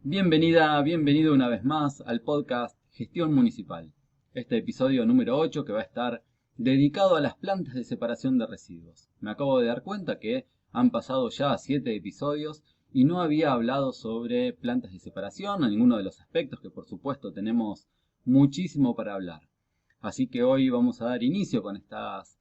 Bienvenido una vez más al podcast Gestión Municipal. Este episodio número 8 que va a estar dedicado a las plantas de separación de residuos. Me acabo de dar cuenta que han pasado ya 7 episodios y no había hablado sobre plantas de separación o ninguno de los aspectos que por supuesto tenemos muchísimo para hablar. Así que hoy vamos a dar inicio con estas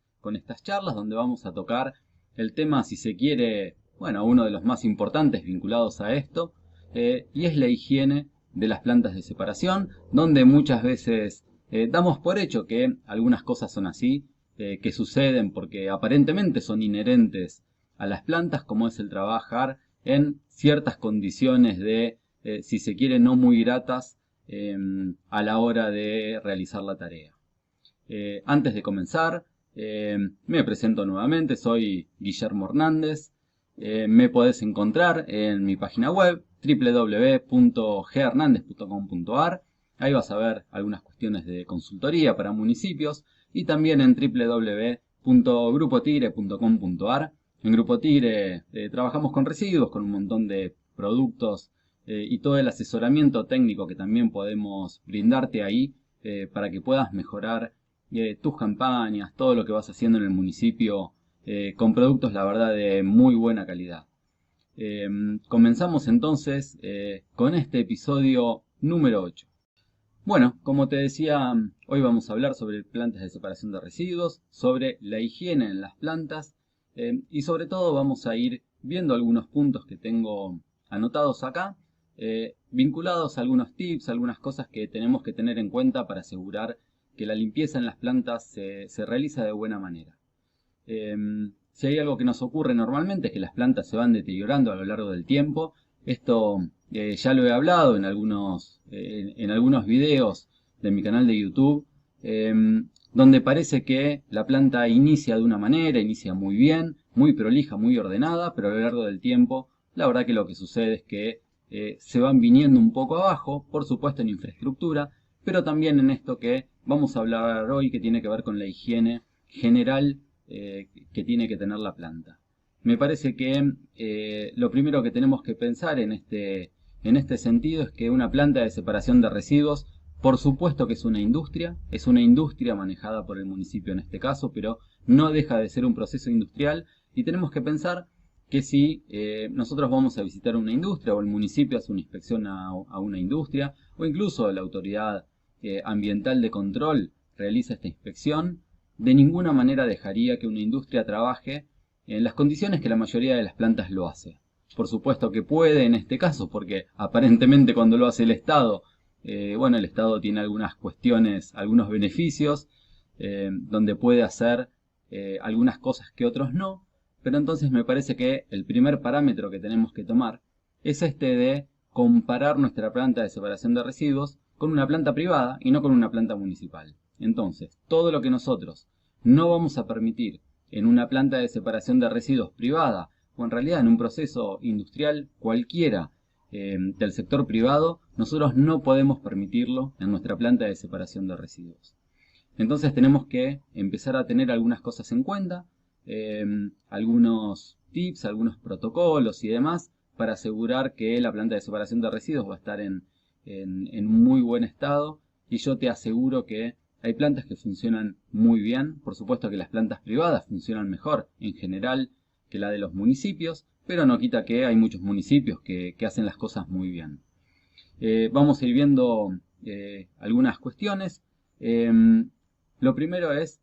charlas donde vamos a tocar el tema, si se quiere, uno de los más importantes vinculados a esto, y es la higiene de las plantas de separación, donde muchas veces damos por hecho que algunas cosas son así, que suceden porque aparentemente son inherentes a las plantas, como es el trabajar en ciertas condiciones de, si se quiere, no muy gratas a la hora de realizar la tarea. Antes de comenzar, me presento nuevamente, soy Guillermo Hernández. Me podés encontrar en mi página web www.ghernandez.com.ar. Ahí vas a ver algunas cuestiones de consultoría para municipios y también en www.grupotigre.com.ar. En Grupo Tigre trabajamos con residuos, con un montón de productos y todo el asesoramiento técnico que también podemos brindarte ahí para que puedas mejorar tus campañas, todo lo que vas haciendo en el municipio con productos, la verdad, de muy buena calidad. Comenzamos entonces con este episodio número 8. Bueno, como te decía, hoy vamos a hablar sobre plantas de separación de residuos, sobre la higiene en las plantas y sobre todo vamos a ir viendo algunos puntos que tengo anotados acá, vinculados a algunos tips, algunas cosas que tenemos que tener en cuenta para asegurar que la limpieza en las plantas se realiza de buena manera. Si hay algo que nos ocurre normalmente es que las plantas se van deteriorando a lo largo del tiempo. Esto ya lo he hablado en algunos videos de mi canal de YouTube, donde parece que la planta inicia de una manera, inicia muy bien, muy prolija, muy ordenada, pero a lo largo del tiempo la verdad que lo que sucede es que se van viniendo un poco abajo, por supuesto en infraestructura, pero también en esto que vamos a hablar hoy que tiene que ver con la higiene general que tiene que tener la planta. Me parece que lo primero que tenemos que pensar en este sentido es que una planta de separación de residuos, por supuesto que es una industria manejada por el municipio en este caso, pero no deja de ser un proceso industrial y tenemos que pensar que si nosotros vamos a visitar una industria o el municipio hace una inspección a una industria o incluso la autoridad ambiental de control realiza esta inspección, de ninguna manera dejaría que una industria trabaje en las condiciones que la mayoría de las plantas lo hace. Por supuesto que puede en este caso, porque aparentemente cuando lo hace el Estado, el Estado tiene algunas cuestiones, algunos beneficios, donde puede hacer algunas cosas que otros no, pero entonces me parece que el primer parámetro que tenemos que tomar es este de comparar nuestra planta de separación de residuos con una planta privada y no con una planta municipal. Entonces, todo lo que nosotros no vamos a permitir en una planta de separación de residuos privada o en realidad en un proceso industrial cualquiera del sector privado, nosotros no podemos permitirlo en nuestra planta de separación de residuos. Entonces tenemos que empezar a tener algunas cosas en cuenta, algunos tips, algunos protocolos y demás para asegurar que la planta de separación de residuos va a estar en muy buen estado y yo te aseguro que hay plantas que funcionan muy bien, por supuesto que las plantas privadas funcionan mejor en general que la de los municipios, pero no quita que hay muchos municipios que hacen las cosas muy bien. Vamos a ir viendo algunas cuestiones. Lo primero es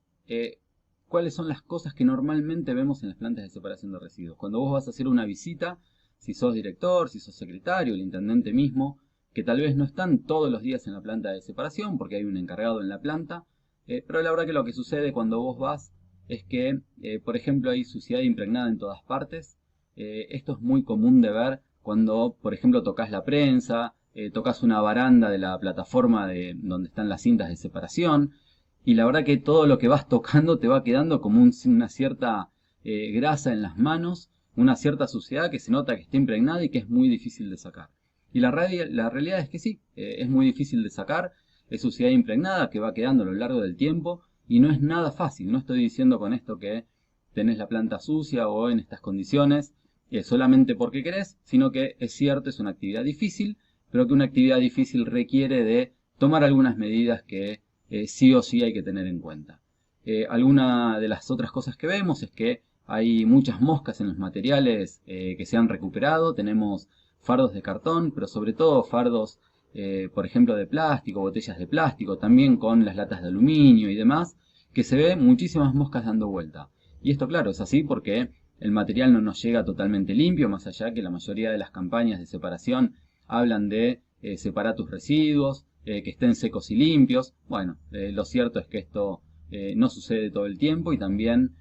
cuáles son las cosas que normalmente vemos en las plantas de separación de residuos. Cuando vos vas a hacer una visita, si sos director, si sos secretario, el intendente mismo, que tal vez no están todos los días en la planta de separación porque hay un encargado en la planta, pero la verdad que lo que sucede cuando vos vas es que, por ejemplo, hay suciedad impregnada en todas partes. Esto es muy común de ver cuando, por ejemplo, tocas la prensa, tocas una baranda de la plataforma de donde están las cintas de separación, y la verdad que todo lo que vas tocando te va quedando como una cierta grasa en las manos, una cierta suciedad que se nota que está impregnada y que es muy difícil de sacar. Y la realidad es que sí, es muy difícil de sacar, es suciedad impregnada que va quedando a lo largo del tiempo y no es nada fácil. No estoy diciendo con esto que tenés la planta sucia o en estas condiciones solamente porque querés, sino que es cierto, es una actividad difícil, pero que una actividad difícil requiere de tomar algunas medidas que sí o sí hay que tener en cuenta. Alguna de las otras cosas que vemos es que hay muchas moscas en los materiales que se han recuperado. Tenemos fardos de cartón, pero sobre todo fardos, por ejemplo, de plástico, botellas de plástico, también con las latas de aluminio y demás, que se ve muchísimas moscas dando vuelta. Y esto, claro, es así porque el material no nos llega totalmente limpio, más allá que la mayoría de las campañas de separación hablan de separar tus residuos, que estén secos y limpios. Bueno, lo cierto es que esto no sucede todo el tiempo y también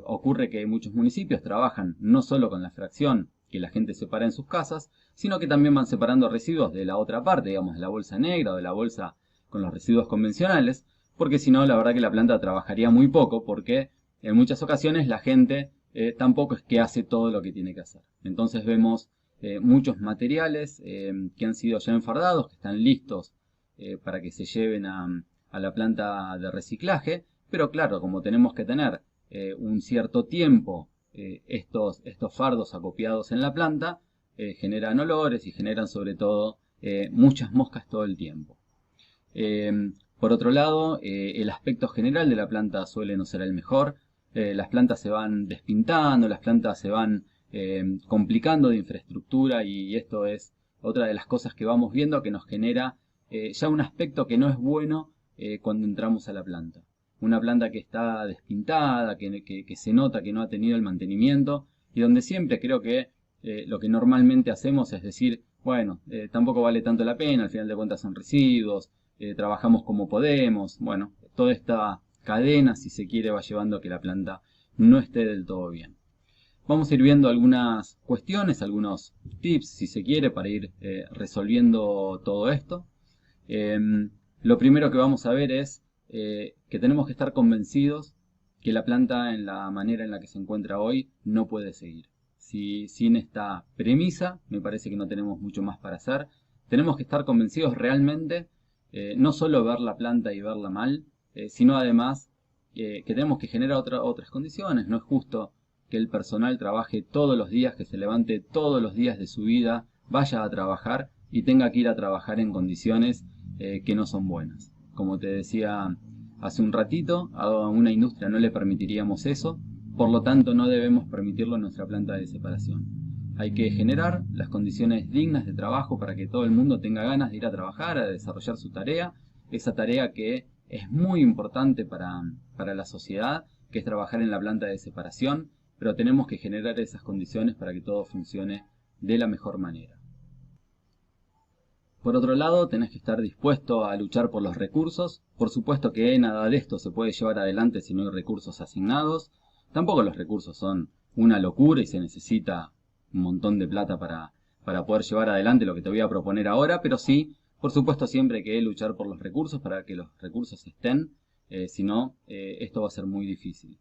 ocurre que muchos municipios trabajan no solo con la fracción que la gente separa en sus casas, sino que también van separando residuos de la otra parte, digamos, de la bolsa negra o de la bolsa con los residuos convencionales, porque si no, la verdad que la planta trabajaría muy poco, porque en muchas ocasiones la gente tampoco es que hace todo lo que tiene que hacer. Entonces vemos muchos materiales que han sido ya enfardados, que están listos para que se lleven a la planta de reciclaje, pero claro, como tenemos que tener un cierto tiempo estos fardos acopiados en la planta, generan olores y generan sobre todo muchas moscas todo el tiempo. Por otro lado, el aspecto general de la planta suele no ser el mejor. Las plantas se van despintando, las plantas se van complicando de infraestructura y esto es otra de las cosas que vamos viendo que nos genera ya un aspecto que no es bueno cuando entramos a la planta. Una planta que está despintada, que se nota que no ha tenido el mantenimiento y donde siempre creo que lo que normalmente hacemos es decir, bueno, tampoco vale tanto la pena, al final de cuentas son residuos, trabajamos como podemos. Bueno, toda esta cadena, si se quiere, va llevando a que la planta no esté del todo bien. Vamos a ir viendo algunas cuestiones, algunos tips, si se quiere, para ir resolviendo todo esto. Lo primero que vamos a ver es que tenemos que estar convencidos que la planta en la manera en la que se encuentra hoy no puede seguir. Si sin esta premisa, me parece que no tenemos mucho más para hacer. Tenemos que estar convencidos realmente, no solo ver la planta y verla mal, sino además que tenemos que generar otras condiciones. No es justo que el personal trabaje todos los días, que se levante todos los días de su vida, vaya a trabajar y tenga que ir a trabajar en condiciones que no son buenas. Como te decía hace un ratito, a una industria no le permitiríamos eso, por lo tanto no debemos permitirlo en nuestra planta de separación. Hay que generar las condiciones dignas de trabajo para que todo el mundo tenga ganas de ir a trabajar, a desarrollar su tarea, esa tarea que es muy importante para la sociedad, que es trabajar en la planta de separación, pero tenemos que generar esas condiciones para que todo funcione de la mejor manera. Por otro lado, tenés que estar dispuesto a luchar por los recursos. Por supuesto que nada de esto se puede llevar adelante si no hay recursos asignados. Tampoco los recursos son una locura y se necesita un montón de plata para poder llevar adelante lo que te voy a proponer ahora, pero sí, por supuesto siempre hay que luchar por los recursos para que los recursos estén, si no, esto va a ser muy difícil.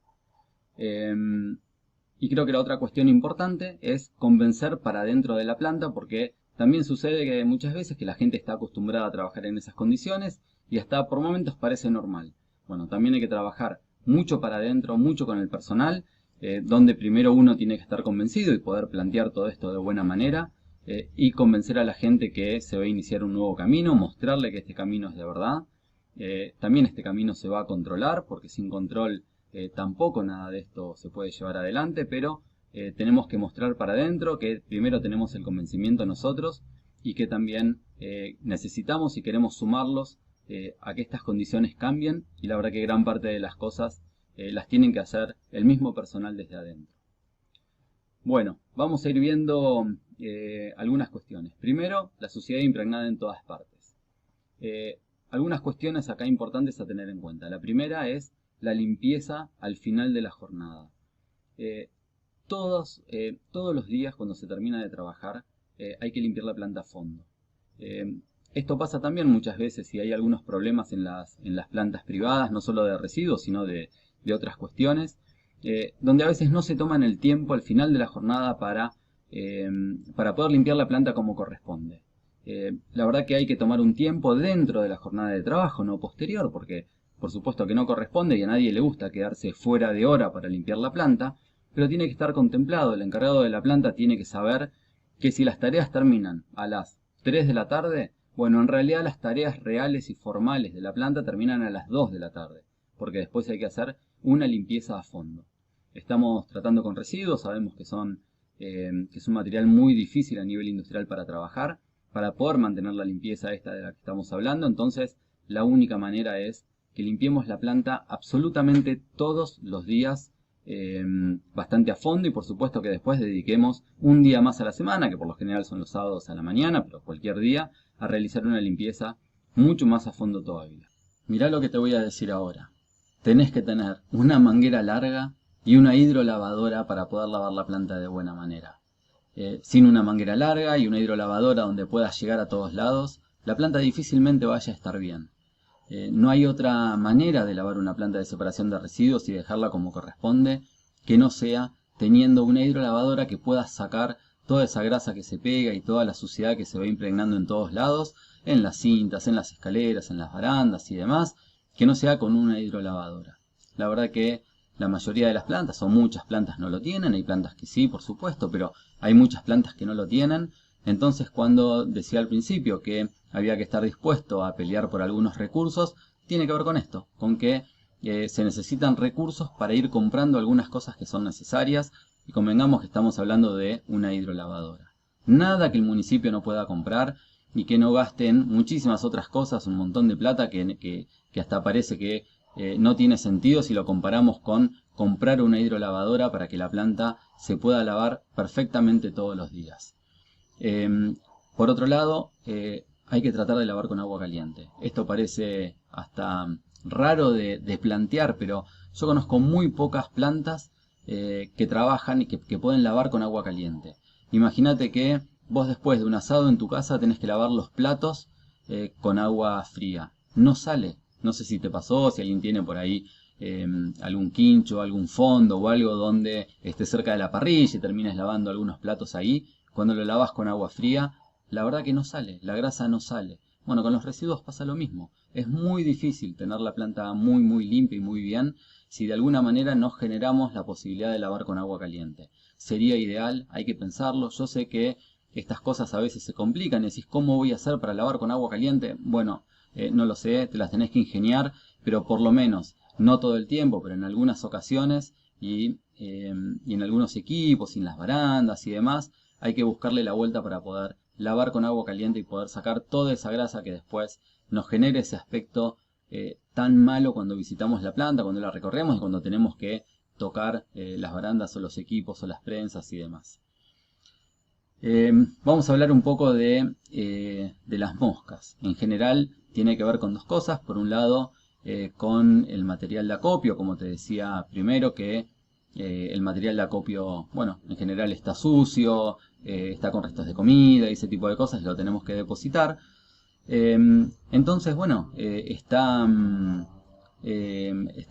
Y creo que la otra cuestión importante es convencer para dentro de la planta, porque también sucede que muchas veces que la gente está acostumbrada a trabajar en esas condiciones y hasta por momentos parece normal. Bueno, también hay que trabajar mucho para adentro, mucho con el personal, donde primero uno tiene que estar convencido y poder plantear todo esto de buena manera y convencer a la gente que se va a iniciar un nuevo camino, mostrarle que este camino es de verdad. También este camino se va a controlar, porque sin control tampoco nada de esto se puede llevar adelante, pero tenemos que mostrar para adentro que primero tenemos el convencimiento nosotros y que también necesitamos y queremos sumarlos a que estas condiciones cambien, y la verdad que gran parte de las cosas las tienen que hacer el mismo personal desde adentro. Bueno, vamos a ir viendo algunas cuestiones. Primero, la suciedad impregnada en todas partes. Algunas cuestiones acá importantes a tener en cuenta. La primera es la limpieza al final de la jornada. Todos los días cuando se termina de trabajar hay que limpiar la planta a fondo. Esto pasa también muchas veces si hay algunos problemas en las plantas privadas, no solo de residuos, sino de otras cuestiones, donde a veces no se toman el tiempo al final de la jornada para poder limpiar la planta como corresponde. La verdad que hay que tomar un tiempo dentro de la jornada de trabajo, no posterior, porque por supuesto que no corresponde y a nadie le gusta quedarse fuera de hora para limpiar la planta, pero tiene que estar contemplado. El encargado de la planta tiene que saber que si las tareas terminan a las 3 de la tarde, bueno, en realidad las tareas reales y formales de la planta terminan a las 2 de la tarde, porque después hay que hacer una limpieza a fondo. Estamos tratando con residuos, sabemos que es un material muy difícil a nivel industrial para trabajar, para poder mantener la limpieza esta de la que estamos hablando. Entonces la única manera es que limpiemos la planta absolutamente todos los días, bastante a fondo, y por supuesto que después dediquemos un día más a la semana, que por lo general son los sábados a la mañana, pero cualquier día, a realizar una limpieza mucho más a fondo todavía. Mirá lo que te voy a decir ahora. Tenés que tener una manguera larga y una hidrolavadora para poder lavar la planta de buena manera. Sin una manguera larga y una hidrolavadora donde puedas llegar a todos lados, la planta difícilmente vaya a estar bien. No hay otra manera de lavar una planta de separación de residuos y dejarla como corresponde que no sea teniendo una hidrolavadora que pueda sacar toda esa grasa que se pega y toda la suciedad que se va impregnando en todos lados, en las cintas, en las escaleras, en las barandas y demás, que no sea con una hidrolavadora. La verdad que la mayoría de las plantas, o muchas plantas, no lo tienen. Hay plantas que sí, por supuesto, pero hay muchas plantas que no lo tienen. Entonces, cuando decía al principio que había que estar dispuesto a pelear por algunos recursos, tiene que ver con esto, con que se necesitan recursos para ir comprando algunas cosas que son necesarias, y convengamos que estamos hablando de una hidrolavadora. Nada que el municipio no pueda comprar y que no gasten muchísimas otras cosas, un montón de plata que hasta parece que no tiene sentido si lo comparamos con comprar una hidrolavadora para que la planta se pueda lavar perfectamente todos los días. Por otro lado, hay que tratar de lavar con agua caliente. Esto parece hasta raro de plantear, pero yo conozco muy pocas plantas que trabajan y que pueden lavar con agua caliente. Imagínate que vos después de un asado en tu casa tenés que lavar los platos con agua fría. No sale. No sé si te pasó, si alguien tiene por ahí algún quincho, algún fondo o algo donde esté cerca de la parrilla y termines lavando algunos platos ahí. Cuando lo lavas con agua fría, la verdad que no sale, la grasa no sale. Bueno, con los residuos pasa lo mismo. Es muy difícil tener la planta muy limpia y muy bien si de alguna manera no generamos la posibilidad de lavar con agua caliente. Sería ideal, hay que pensarlo. Yo sé que estas cosas a veces se complican. Decís, ¿cómo voy a hacer para lavar con agua caliente? Bueno, no lo sé, te las tenés que ingeniar, pero por lo menos, no todo el tiempo, pero en algunas ocasiones y en algunos equipos, y en las barandas y demás, hay que buscarle la vuelta para poder lavar con agua caliente y poder sacar toda esa grasa que después nos genere ese aspecto tan malo cuando visitamos la planta, cuando la recorremos y cuando tenemos que tocar las barandas o los equipos o las prensas y demás. Vamos a hablar un poco de las moscas. En general tiene que ver con dos cosas. Por un lado, con el material de acopio, como te decía primero, que el material de acopio, bueno, en general está sucio, está con restos de comida y ese tipo de cosas, lo tenemos que depositar. Entonces, bueno, está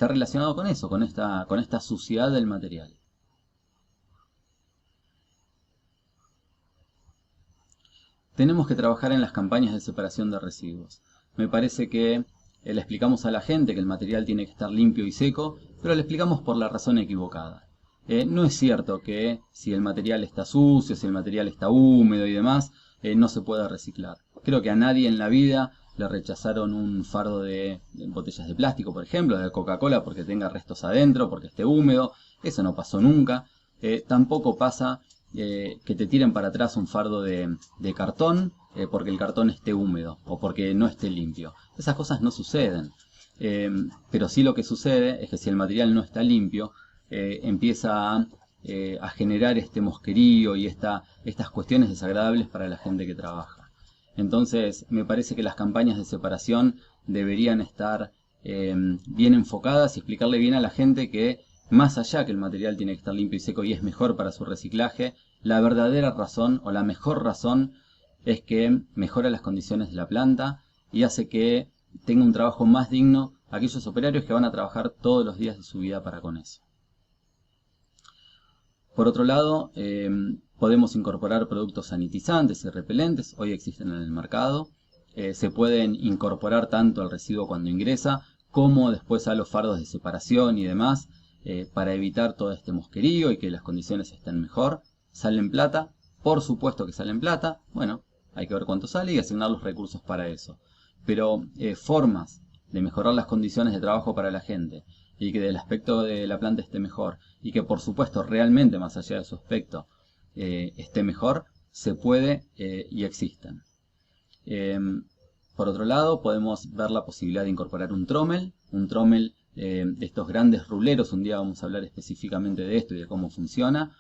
relacionado con eso, con esta suciedad del material. Tenemos que trabajar en las campañas de separación de residuos. Me parece que le explicamos a la gente que el material tiene que estar limpio y seco, pero le explicamos por la razón equivocada. No es cierto que si el material está sucio, si el material está húmedo y demás, no se pueda reciclar. Creo que a nadie en la vida le rechazaron un fardo de botellas de plástico, por ejemplo, de Coca-Cola, porque tenga restos adentro, porque esté húmedo. Eso no pasó nunca. Tampoco pasa que te tiren para atrás un fardo de cartón porque el cartón esté húmedo o porque no esté limpio. Esas cosas no suceden. Pero sí lo que sucede es que si el material no está limpio, empieza a generar este mosquerío y estas cuestiones desagradables para la gente que trabaja. Entonces me parece que las campañas de separación deberían estar bien enfocadas y explicarle bien a la gente que más allá que el material tiene que estar limpio y seco y es mejor para su reciclaje, la verdadera razón o la mejor razón es que mejora las condiciones de la planta y hace que tenga un trabajo más digno aquellos operarios que van a trabajar todos los días de su vida para con eso. Por otro lado, podemos incorporar productos sanitizantes y repelentes, hoy existen en el mercado. Se pueden incorporar tanto al residuo cuando ingresa como después a los fardos de separación y demás, para evitar todo este mosquerío y que las condiciones estén mejor. ¿Salen plata? Por supuesto que salen plata. Bueno, hay que ver cuánto sale y asignar los recursos para eso. Pero formas de mejorar las condiciones de trabajo para la gente y que el aspecto de la planta esté mejor y que por supuesto realmente más allá de su aspecto esté mejor, se puede y existen. Por otro lado, podemos ver la posibilidad de incorporar un trommel de estos grandes ruleros. Un día vamos a hablar específicamente de esto y de cómo funciona.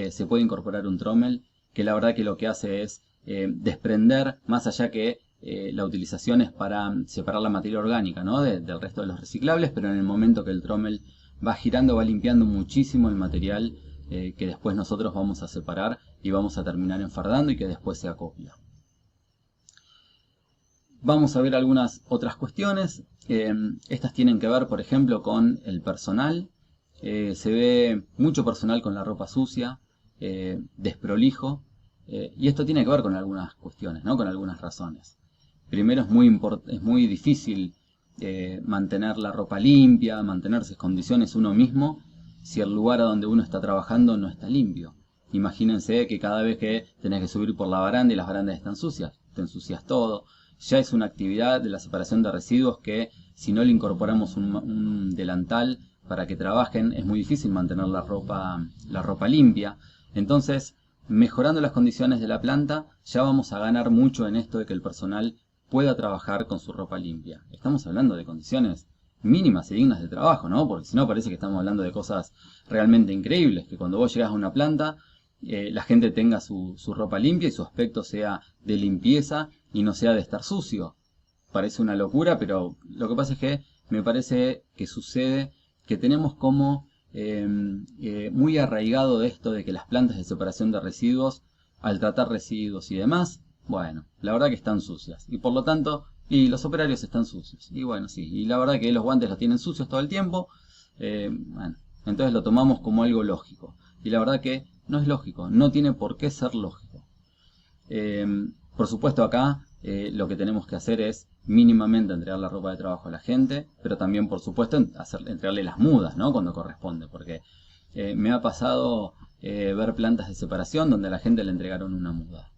Se puede incorporar un trommel que la verdad que lo que hace es desprender, más allá que la utilización es para separar la materia orgánica, ¿no? del resto de los reciclables, pero en el momento que el trommel va girando, va limpiando muchísimo el material que después nosotros vamos a separar y vamos a terminar enfardando y que después se acopla. Vamos a ver algunas otras cuestiones. Estas tienen que ver, por ejemplo, con el personal. Se ve mucho personal con la ropa sucia, desprolijo, y esto tiene que ver con algunas cuestiones, ¿no? Con algunas razones. Primero, es muy difícil mantener la ropa limpia, mantenerse en condiciones uno mismo, si el lugar a donde uno está trabajando no está limpio. Imagínense que cada vez que tenés que subir por la baranda y las barandas están sucias, te ensucias todo. Ya es una actividad de la separación de residuos que si no le incorporamos un delantal para que trabajen, es muy difícil mantener la ropa limpia. Entonces, mejorando las condiciones de la planta, ya vamos a ganar mucho en esto de que el personal pueda trabajar con su ropa limpia. Estamos hablando de condiciones mínimas y dignas de trabajo, ¿no? Porque si no parece que estamos hablando de cosas realmente increíbles, que cuando vos llegás a una planta, la gente tenga su ropa limpia y su aspecto sea de limpieza y no sea de estar sucio. Parece una locura, pero lo que pasa es que me parece que sucede que tenemos como muy arraigado de esto de que las plantas de separación de residuos, al tratar residuos y demás, bueno, la verdad que están sucias. Y por lo tanto, y los operarios están sucios. Y bueno, sí, y la verdad que los guantes los tienen sucios todo el tiempo. Bueno, entonces lo tomamos como algo lógico. Y la verdad que no es lógico, no tiene por qué ser lógico. Por supuesto acá lo que tenemos que hacer es mínimamente entregar la ropa de trabajo a la gente, pero también por supuesto entregarle las mudas, ¿no? Cuando corresponde, porque me ha pasado ver plantas de separación donde a la gente le entregaron una muda.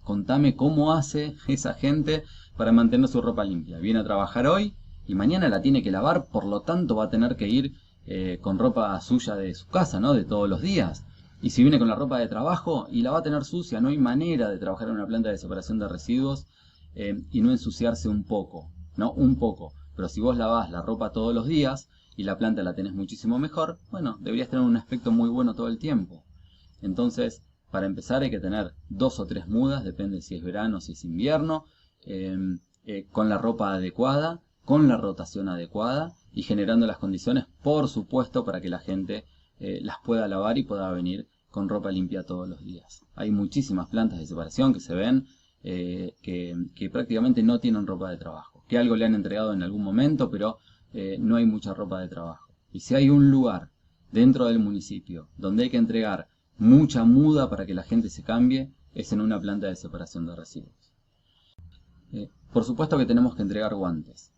Contame cómo hace esa gente para mantener su ropa limpia. Viene a trabajar hoy y mañana la tiene que lavar, por lo tanto va a tener que ir con ropa suya de su casa, ¿no? De todos los días. Y si viene con la ropa de trabajo y la va a tener sucia, no hay manera de trabajar en una planta de separación de residuos y no ensuciarse un poco, ¿no? Un poco. Pero si vos lavás la ropa todos los días y la planta la tenés muchísimo mejor, bueno, deberías tener un aspecto muy bueno todo el tiempo. Entonces, para empezar hay que tener 2 o 3 mudas, depende si es verano o si es invierno, con la ropa adecuada, con la rotación adecuada y generando las condiciones, por supuesto, para que la gente las pueda lavar y pueda venir con ropa limpia todos los días. Hay muchísimas plantas de separación que se ven que prácticamente no tienen ropa de trabajo, que algo le han entregado en algún momento, pero no hay mucha ropa de trabajo. Y si hay un lugar dentro del municipio donde hay que entregar mucha muda para que la gente se cambie, es en una planta de separación de residuos. Por supuesto que tenemos que entregar guantes,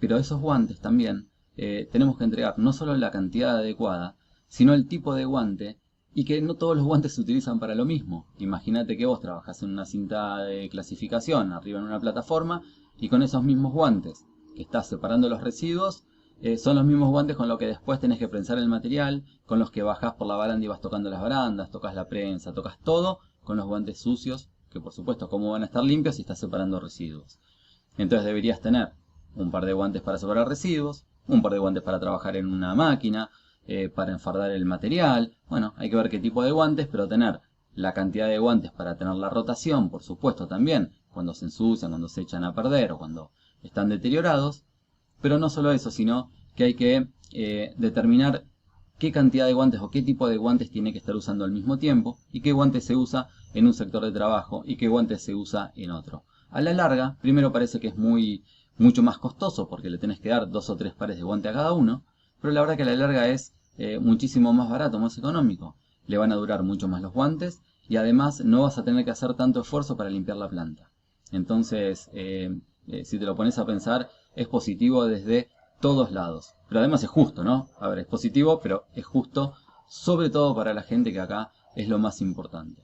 pero esos guantes también tenemos que entregar no solo la cantidad adecuada, sino el tipo de guante, y que no todos los guantes se utilizan para lo mismo. Imagínate que vos trabajás en una cinta de clasificación, arriba en una plataforma, y con esos mismos guantes que estás separando los residuos, son los mismos guantes con los que después tenés que prensar el material, con los que bajás por la baranda y vas tocando las barandas, tocas la prensa, tocas todo con los guantes sucios, que por supuesto, ¿cómo van a estar limpios si estás separando residuos? Entonces deberías tener un par de guantes para separar residuos, un par de guantes para trabajar en una máquina, para enfardar el material. Bueno, hay que ver qué tipo de guantes, pero tener la cantidad de guantes para tener la rotación, por supuesto también, cuando se ensucian, cuando se echan a perder o cuando están deteriorados. Pero no solo eso, sino que hay que determinar qué cantidad de guantes o qué tipo de guantes tiene que estar usando al mismo tiempo y qué guantes se usa en un sector de trabajo y qué guantes se usa en otro. A la larga, primero parece que es mucho más costoso porque le tenés que dar 2 o 3 pares de guante a cada uno, pero la verdad que a la larga es muchísimo más barato, más económico. Le van a durar mucho más los guantes y además no vas a tener que hacer tanto esfuerzo para limpiar la planta. Entonces, si te lo pones a pensar, es positivo desde todos lados. Pero además es justo, ¿no? A ver, es positivo, pero es justo, sobre todo para la gente, que acá es lo más importante.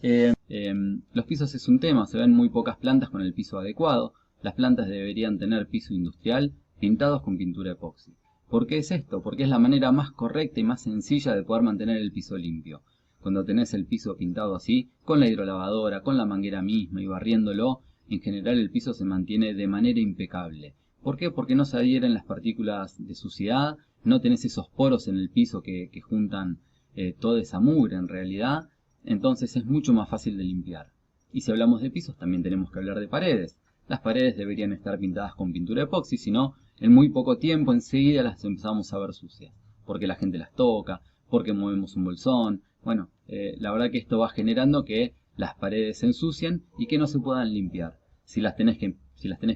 Los pisos es un tema, se ven muy pocas plantas con el piso adecuado. Las plantas deberían tener piso industrial pintados con pintura epoxi. ¿Por qué es esto? Porque es la manera más correcta y más sencilla de poder mantener el piso limpio. Cuando tenés el piso pintado así, con la hidrolavadora, con la manguera misma y barriéndolo, en general el piso se mantiene de manera impecable. ¿Por qué? Porque no se adhieren las partículas de suciedad, no tenés esos poros en el piso que juntan toda esa mugre en realidad, entonces es mucho más fácil de limpiar. Y si hablamos de pisos, también tenemos que hablar de paredes. Las paredes deberían estar pintadas con pintura epoxi, si no, en muy poco tiempo enseguida las empezamos a ver sucias, porque la gente las toca, porque movemos un bolsón. Bueno, la verdad que esto va generando que las paredes se ensucien y que no se puedan limpiar. Si las tenés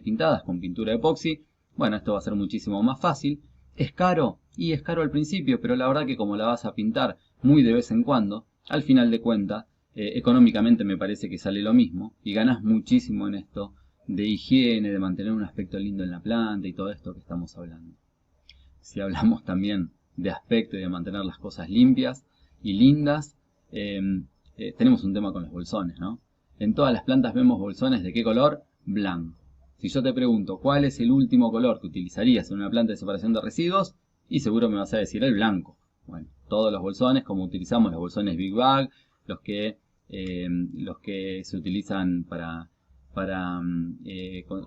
pintadas con pintura epoxi, bueno, esto va a ser muchísimo más fácil. ¿Es caro? Y es caro al principio, pero la verdad que como la vas a pintar muy de vez en cuando, al final de cuentas, económicamente me parece que sale lo mismo y ganas muchísimo en esto de higiene, de mantener un aspecto lindo en la planta y todo esto que estamos hablando. Si hablamos también de aspecto y de mantener las cosas limpias y lindas, tenemos un tema con los bolsones, ¿no? En todas las plantas vemos bolsones de ¿qué color? Blanco. Si yo te pregunto cuál es el último color que utilizarías en una planta de separación de residuos, y seguro me vas a decir el blanco. Bueno, todos los bolsones, como utilizamos los bolsones Big Bag, los que se utilizan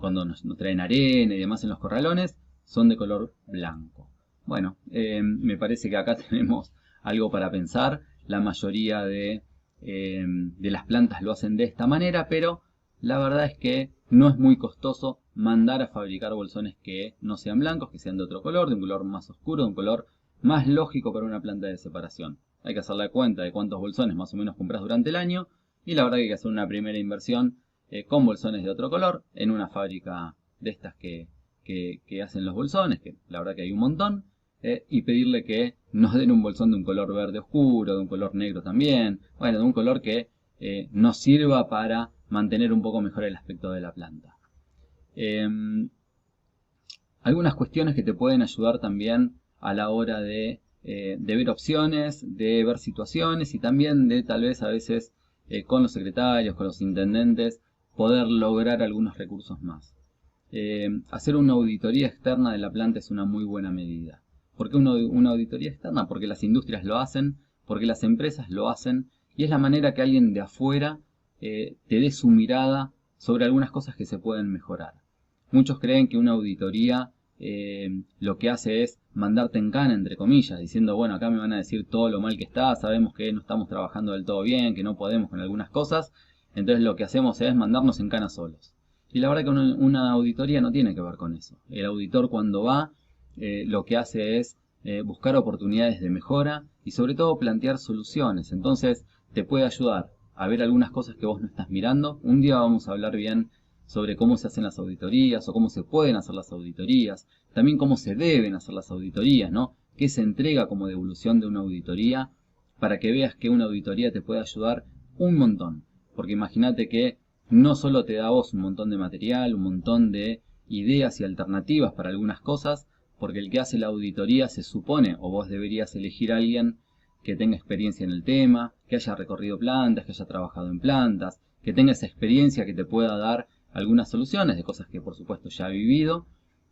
cuando nos traen arena y demás en los corralones, son de color blanco. Bueno, me parece que acá tenemos algo para pensar. La mayoría de las plantas lo hacen de esta manera, pero la verdad es que no es muy costoso mandar a fabricar bolsones que no sean blancos, que sean de otro color, de un color más oscuro, de un color más lógico para una planta de separación. Hay que hacer la cuenta de cuántos bolsones más o menos compras durante el año y la verdad que hay que hacer una primera inversión con bolsones de otro color en una fábrica de estas que hacen los bolsones, que la verdad que hay un montón, y pedirle que nos den un bolsón de un color verde oscuro, de un color negro también, bueno, de un color que nos sirva para mantener un poco mejor el aspecto de la planta. Algunas cuestiones que te pueden ayudar también a la hora de ver opciones, de ver situaciones y también de tal vez a veces con los secretarios, con los intendentes, poder lograr algunos recursos más. Hacer una auditoría externa de la planta es una muy buena medida. ¿Por qué una auditoría externa? Porque las industrias lo hacen, porque las empresas lo hacen y es la manera que alguien de afuera te dé su mirada sobre algunas cosas que se pueden mejorar. Muchos creen que una auditoría lo que hace es mandarte en cana, entre comillas, diciendo, bueno, acá me van a decir todo lo mal que está, sabemos que no estamos trabajando del todo bien, que no podemos con algunas cosas, entonces lo que hacemos es mandarnos en cana solos. Y la verdad que una auditoría no tiene que ver con eso. El auditor cuando va, lo que hace es buscar oportunidades de mejora y sobre todo plantear soluciones. Entonces te puede ayudar a ver algunas cosas que vos no estás mirando. Un día vamos a hablar bien sobre cómo se hacen las auditorías o cómo se pueden hacer las auditorías. También cómo se deben hacer las auditorías, ¿no? ¿Qué se entrega como devolución de una auditoría? Para que veas que una auditoría te puede ayudar un montón. Porque imagínate que no solo te da a vos un montón de material, un montón de ideas y alternativas para algunas cosas, porque el que hace la auditoría se supone, o vos deberías elegir a alguien que tenga experiencia en el tema, que haya recorrido plantas, que haya trabajado en plantas, que tenga esa experiencia que te pueda dar algunas soluciones de cosas que por supuesto ya ha vivido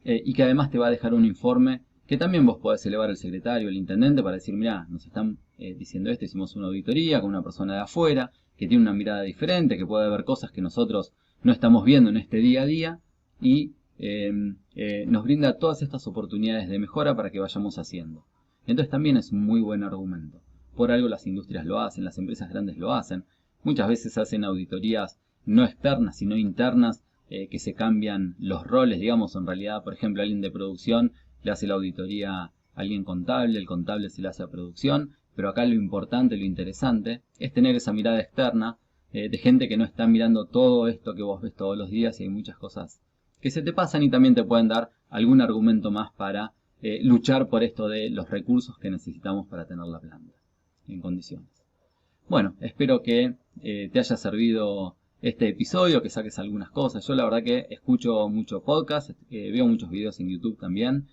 y que además te va a dejar un informe que también vos podés elevar al secretario, al intendente para decir, mirá, nos están diciendo esto, hicimos una auditoría con una persona de afuera que tiene una mirada diferente, que puede ver cosas que nosotros no estamos viendo en este día a día y nos brinda todas estas oportunidades de mejora para que vayamos haciendo. Entonces también es un muy buen argumento. Por algo las industrias lo hacen, las empresas grandes lo hacen. Muchas veces hacen auditorías no externas, sino internas, que se cambian los roles, digamos, en realidad, por ejemplo, alguien de producción le hace la auditoría a alguien contable, el contable se le hace a producción, pero acá lo importante, lo interesante, es tener esa mirada externa de gente que no está mirando todo esto que vos ves todos los días y hay muchas cosas que se te pasan y también te pueden dar algún argumento más para luchar por esto de los recursos que necesitamos para tener la planta en condiciones. Bueno, espero que te haya servido este episodio, que saques algunas cosas. Yo la verdad que escucho mucho podcast, veo muchos videos en YouTube también,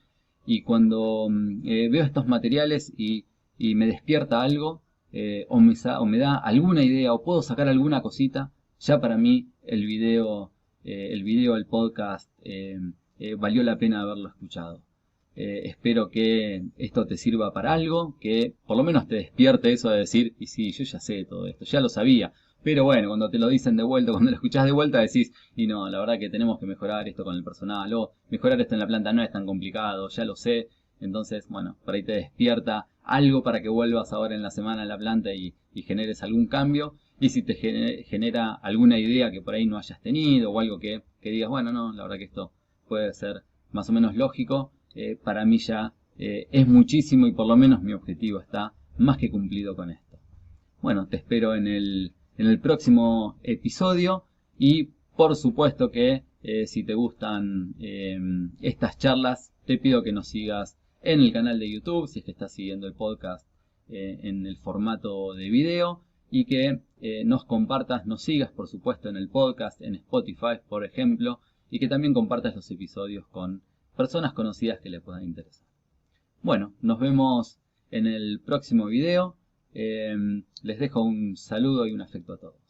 y cuando veo estos materiales y me despierta algo, o me da alguna idea o puedo sacar alguna cosita, ya para mí el video, el podcast, valió la pena haberlo escuchado. Espero que esto te sirva para algo, que por lo menos te despierte eso de decir, y sí, yo ya sé todo esto, ya lo sabía. Pero bueno, cuando te lo dicen de vuelta, cuando lo escuchás de vuelta, decís, y no, la verdad que tenemos que mejorar esto con el personal, o mejorar esto en la planta no es tan complicado, ya lo sé. Entonces, bueno, por ahí te despierta algo para que vuelvas ahora en la semana a la planta y generes algún cambio. Y si te genera alguna idea que por ahí no hayas tenido o algo que digas, bueno, no, la verdad que esto puede ser más o menos lógico, para mí ya es muchísimo y por lo menos mi objetivo está más que cumplido con esto. Bueno, te espero en el próximo episodio y por supuesto que si te gustan estas charlas, te pido que nos sigas en el canal de YouTube, si es que estás siguiendo el podcast en el formato de video, y que nos compartas, nos sigas por supuesto en el podcast, en Spotify por ejemplo, y que también compartas los episodios con personas conocidas que le puedan interesar. Bueno, nos vemos en el próximo video. Les dejo un saludo y un afecto a todos.